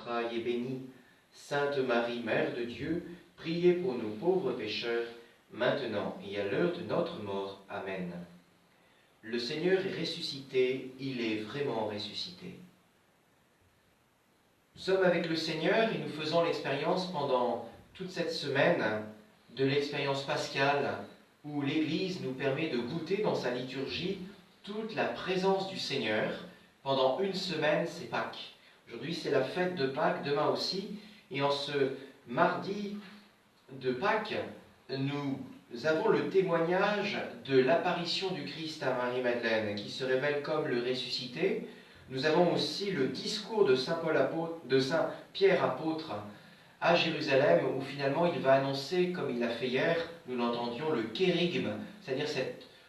entrailles est bénie. Sainte Marie, Mère de Dieu, priez pour nous pauvres pécheurs, maintenant et à l'heure de notre mort. Amen. Le Seigneur est ressuscité, il est vraiment ressuscité. Nous sommes avec le Seigneur et nous faisons l'expérience pendant toute cette semaine de l'expérience pascale où l'Église nous permet de goûter dans sa liturgie toute la présence du Seigneur. Pendant une semaine, c'est Pâques. Aujourd'hui, c'est la fête de Pâques, demain aussi. Et en ce mardi de Pâques, nous avons le témoignage de l'apparition du Christ à Marie-Madeleine, qui se révèle comme le ressuscité. Nous avons aussi le discours de Saint Pierre apôtre à Jérusalem, où finalement il va annoncer, comme il l'a fait hier, nous l'entendions, le kérygme, c'est-à-dire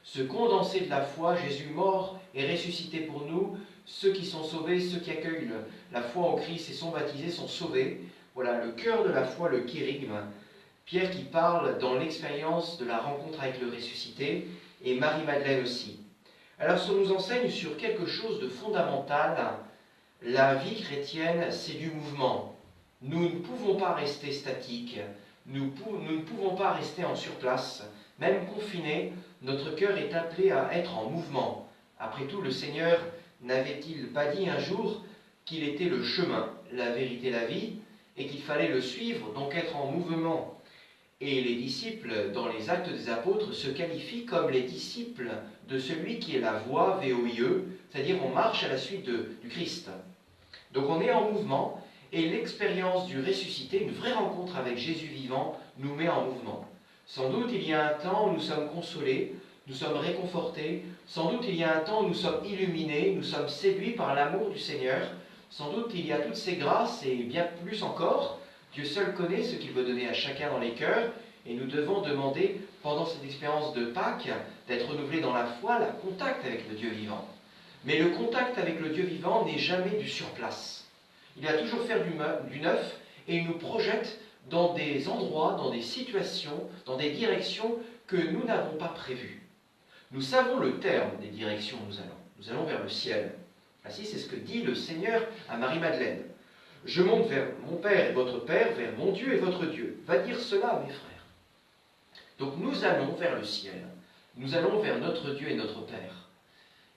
ce condensé de la foi, Jésus mort et ressuscité pour nous. Ceux qui sont sauvés, ceux qui accueillent la foi en Christ et sont baptisés sont sauvés. Voilà, le cœur de la foi, le kérygme. Pierre qui parle dans l'expérience de la rencontre avec le ressuscité, et Marie-Madeleine aussi. Alors ça nous enseigne sur quelque chose de fondamental. La vie chrétienne, c'est du mouvement. Nous ne pouvons pas rester statiques, nous ne pouvons pas rester en surplace. Même confinés, notre cœur est appelé à être en mouvement. Après tout, le Seigneur n'avait-il pas dit un jour qu'il était le chemin, la vérité, la vie, et qu'il fallait le suivre, donc être en mouvement? Et les disciples, dans les Actes des Apôtres, se qualifient comme les disciples de celui qui est la voie, VOIE, c'est-à-dire on marche à la suite du Christ. Donc on est en mouvement, et l'expérience du ressuscité, une vraie rencontre avec Jésus vivant, nous met en mouvement. Sans doute il y a un temps où nous sommes consolés, nous sommes réconfortés, sans doute il y a un temps où nous sommes illuminés, nous sommes séduits par l'amour du Seigneur, sans doute il y a toutes ces grâces, et bien plus encore. Dieu seul connaît ce qu'il veut donner à chacun dans les cœurs, et nous devons demander, pendant cette expérience de Pâques, d'être renouvelés dans la foi, le contact avec le Dieu vivant. Mais le contact avec le Dieu vivant n'est jamais du surplace. Il va toujours faire du neuf, et il nous projette dans des endroits, dans des situations, dans des directions que nous n'avons pas prévues. Nous savons le terme des directions où nous allons. Nous allons vers le ciel. Ainsi, c'est ce que dit le Seigneur à Marie-Madeleine. Je monte vers mon Père et votre Père, vers mon Dieu et votre Dieu. Va dire cela, mes frères. Donc nous allons vers le ciel. Nous allons vers notre Dieu et notre Père.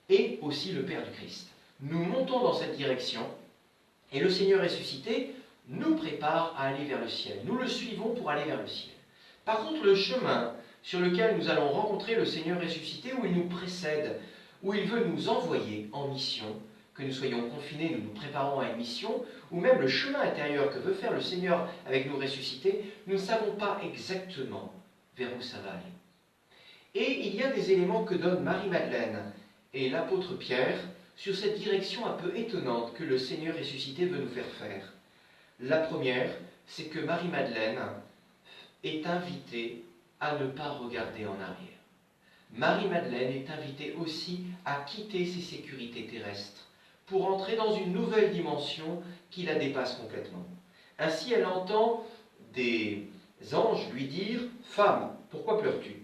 Et aussi le Père du Christ. Nous montons dans cette direction. Et le Seigneur ressuscité nous prépare à aller vers le ciel. Nous le suivons pour aller vers le ciel. Par contre, le chemin sur lequel nous allons rencontrer le Seigneur ressuscité, où il nous précède, où il veut nous envoyer en mission, que nous soyons confinés, nous nous préparons à une mission, ou même le chemin intérieur que veut faire le Seigneur avec nous ressuscités, nous ne savons pas exactement vers où ça va aller. Et il y a des éléments que donne Marie-Madeleine et l'apôtre Pierre sur cette direction un peu étonnante que le Seigneur ressuscité veut nous faire faire. La première, c'est que Marie-Madeleine est invitée à ne pas regarder en arrière. Marie-Madeleine est invitée aussi à quitter ses sécurités terrestres pour entrer dans une nouvelle dimension qui la dépasse complètement. Ainsi, elle entend des anges lui dire « Femme, pourquoi pleures-tu »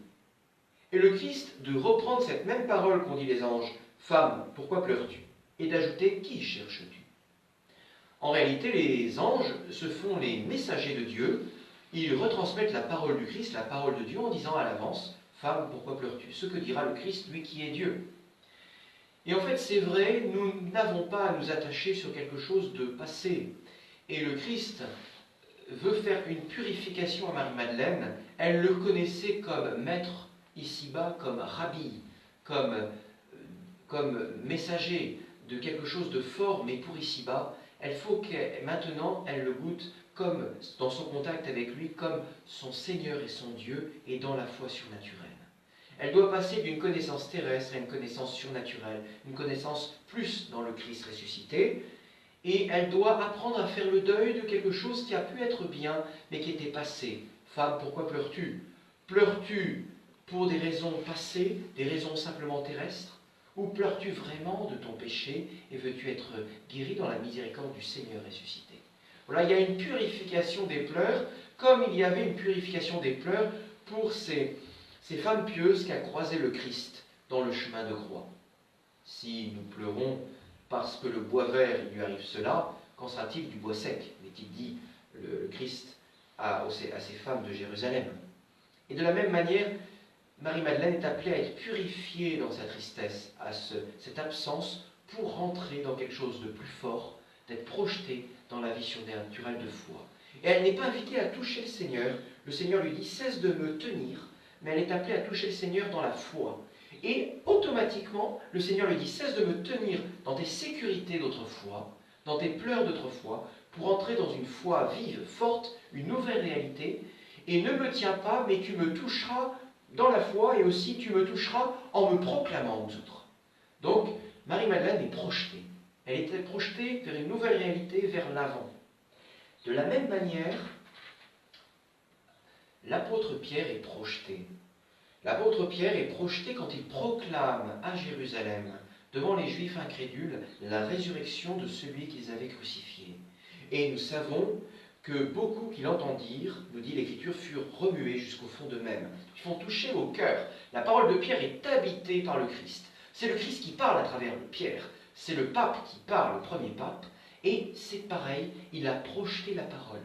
Et le Christ de reprendre cette même parole qu'ont dit les anges « Femme, pourquoi pleures-tu » et d'ajouter « Qui cherches-tu » En réalité, les anges se font les messagers de Dieu. Ils retransmettent la parole du Christ, la parole de Dieu, en disant à l'avance « Femme, pourquoi pleures-tu » Ce que dira le Christ, lui qui est Dieu. Et en fait, c'est vrai, nous n'avons pas à nous attacher sur quelque chose de passé. Et le Christ veut faire une purification à Marie-Madeleine. Elle le connaissait comme maître ici-bas, comme rabbi, comme messager de quelque chose de fort, mais pour ici-bas. Il faut que maintenant, elle le goûte comme dans son contact avec lui, comme son Seigneur et son Dieu, et dans la foi surnaturelle. Elle doit passer d'une connaissance terrestre à une connaissance surnaturelle, une connaissance plus dans le Christ ressuscité, et elle doit apprendre à faire le deuil de quelque chose qui a pu être bien, mais qui était passé. Femme, pourquoi pleures-tu? Pleures-tu pour des raisons passées, des raisons simplement terrestres? Ou pleures-tu vraiment de ton péché et veux-tu être guéri dans la miséricorde du Seigneur ressuscité? Voilà, il y a une purification des pleurs, comme il y avait une purification des pleurs pour ces femmes pieuses qui a croisé le Christ dans le chemin de croix. Si nous pleurons parce que le bois vert, il lui arrive cela, Qu'en sera-t-il du bois sec? Est-il dit le Christ à ces femmes de Jérusalem. Et de la même manière, Marie-Madeleine est appelée à être purifiée dans sa tristesse, à cette absence, pour rentrer dans quelque chose de plus fort, d'être projetée dans la vie surnaturelle de foi. Et elle n'est pas invitée à toucher le Seigneur. Le Seigneur lui dit « cesse de me tenir », mais elle est appelée à toucher le Seigneur dans la foi. Et automatiquement, le Seigneur lui dit « cesse de me tenir dans tes sécurités d'autrefois, dans tes pleurs d'autrefois, pour entrer dans une foi vive, forte, une nouvelle réalité, et ne me tiens pas, mais tu me toucheras dans la foi, et aussi tu me toucheras en me proclamant aux autres. » Donc, Marie-Madeleine est projetée. Elle était projetée vers une nouvelle réalité, vers l'avant. De la même manière, l'apôtre Pierre est projeté. L'apôtre Pierre est projeté quand il proclame à Jérusalem, devant les Juifs incrédules, la résurrection de celui qu'ils avaient crucifié. Et nous savons que beaucoup qui l'entendirent, nous dit l'Écriture, furent remués jusqu'au fond d'eux-mêmes. Ils font toucher au cœur. La parole de Pierre est habitée par le Christ. C'est le Christ qui parle à travers Pierre. C'est le pape qui parle, le premier pape. Et c'est pareil, il a projeté la parole.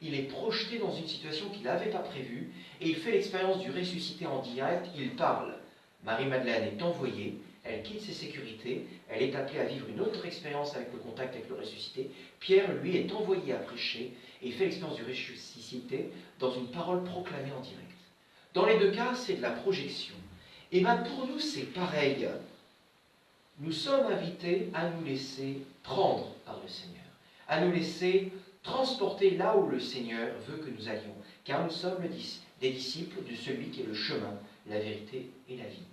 Il est projeté dans une situation qu'il n'avait pas prévue, et il fait l'expérience du ressuscité en direct, il parle. Marie-Madeleine est envoyée, elle quitte ses sécurités, elle est appelée à vivre une autre expérience avec le contact avec le ressuscité. Pierre, lui, est envoyé à prêcher, et il fait l'expérience du ressuscité dans une parole proclamée en direct. Dans les deux cas, c'est de la projection. Et bien pour nous, c'est pareil. Nous sommes invités à nous laisser prendre par le Seigneur, à nous laisser transporter là où le Seigneur veut que nous allions, car nous sommes des disciples de celui qui est le chemin, la vérité et la vie.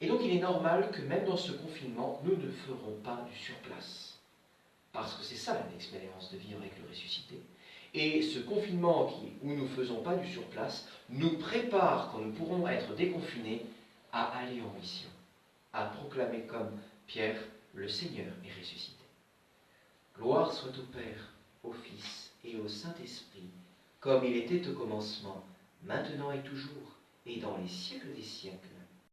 Et donc il est normal que même dans ce confinement, nous ne ferons pas du surplace, parce que c'est ça l'expérience de vivre avec le ressuscité. Et ce confinement où nous ne faisons pas du surplace nous prépare, quand nous pourrons être déconfinés, à aller en mission, à proclamer comme Pierre, le Seigneur est ressuscité. Gloire soit au Père, au Fils et au Saint-Esprit, comme il était au commencement, maintenant et toujours, et dans les siècles des siècles.